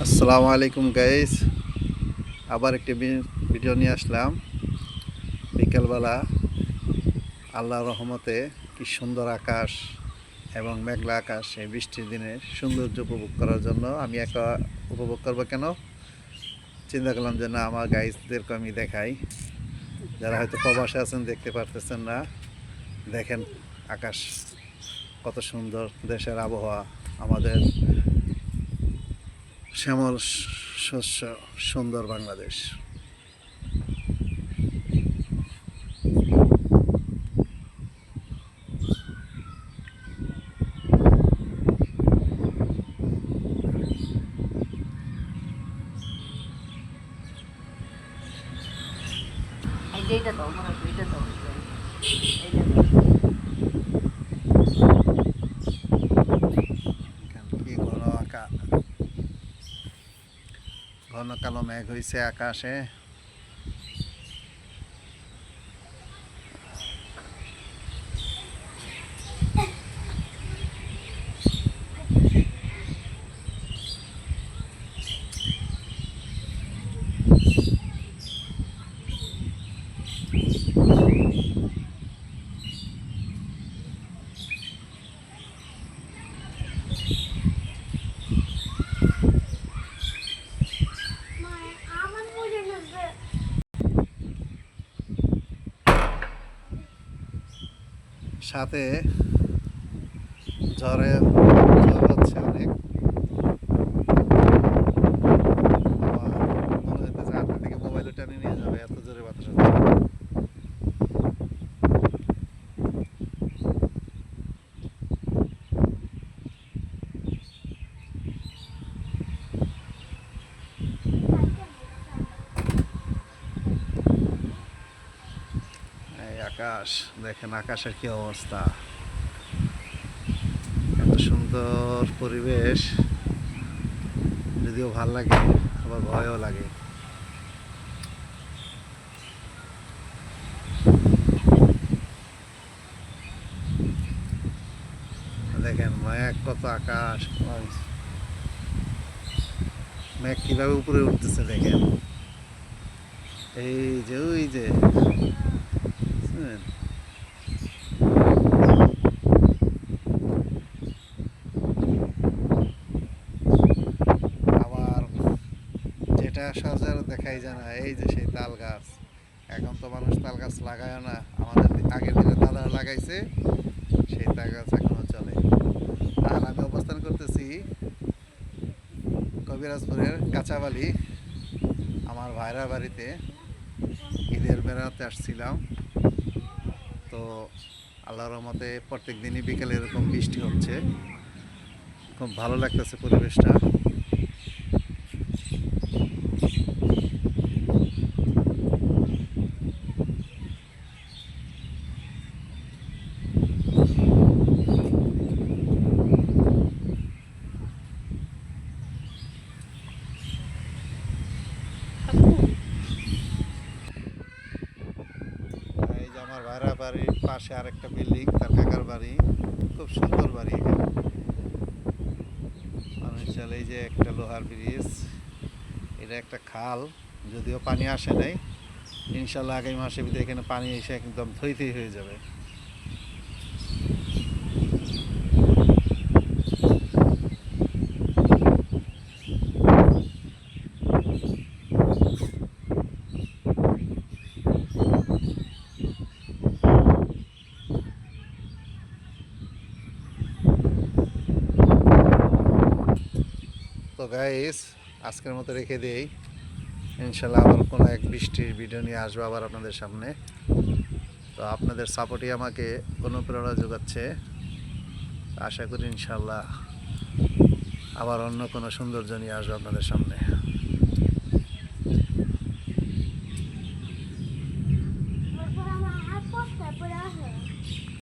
আসসালামু আলাইকুম গাইস, আবার একটি ভিডিও নিয়ে আসলাম। বিকেলবেলা আল্লাহর রহমতে কি সুন্দর আকাশ এবং মেঘলা আকাশ, এই বৃষ্টির দিনে সৌন্দর্য উপভোগ করার জন্য আমি একা উপভোগ করবো কেন চিন্তা করলাম যে না, আমার গাইসদেরকে আমি দেখাই। যারা হয়তো প্রবাসে আছেন দেখতে পারতেছেন না, দেখেন আকাশ কত সুন্দর, দেশের আবহাওয়া, আমাদের শ্যামল শস্য সুন্দর বাংলাদেশ। এইটা দাও মনে হয় এইটা দাও কি ঘন কালো মেঘ হয়েছে আকাশে। সাথে ঝড় হচ্ছে অনেক। মনে হইতেছে হাতের দিকে মোবাইল টেনে নিয়ে যাবে, এত জোরে বাতাস হচ্ছে। এই আকাশ দেখেন, আকাশের কি অবস্থা, এত সুন্দর পরিবেশ, যদিও ভাল লাগে আবার ভয়ও লাগে। দেখেন মেঘ কত, আকাশ মেঘ কিভাবে উপরে উঠতেছে দেখেন। এই যে ওই যে বুঝছেন? আবার যেটা সচরাচর দেখাই যায় না, এই যে সেই তাল গাছ। এখন তো মানুষ তাল গাছ লাগায় না, আমাদের আগের দিনে দাদারা লাগাইছে, সেই তাল গাছ এখনো চলে। আর আমি অবস্থান করতেছি কবিরাজপুরের কাঁচাবালি, আমার ভাইরা বাড়িতে ঈদের বেড়াতে আসছিলাম। তো আল্লাহর রহমতে প্রত্যেক দিনই বিকেলে এরকম বৃষ্টি হচ্ছে, খুব ভালো লাগতেছে পরিবেশটা। এই যে আমার ভাইরা বাড়ির পাশে আরেকটা বিল্ডিং, তার কাকার বাড়ি, খুব সুন্দর বাড়ি এখানে। মানুষ চলে, এই যে একটা লোহার ব্রিজ, এটা একটা খাল, যদিও পানি আসে নাই, ইনশাল্লাহ আগামী মাসের ভিতরে এখানে পানি এসে একদম থই থই হয়ে যাবে। তো গাইস, আজকের মতো রেখে দেই, ইনশাল্লাহ আবার কোনো এক বৃষ্টির ভিডিও নিয়ে আসবো আবার আপনাদের সামনে। তো আপনাদের সাপোর্টই আমাকে অনুপ্রেরণা যোগাচ্ছে। আশা করি ইনশাল্লাহ আবার অন্য কোনো সৌন্দর্য নিয়ে আসবো আপনাদের সামনে।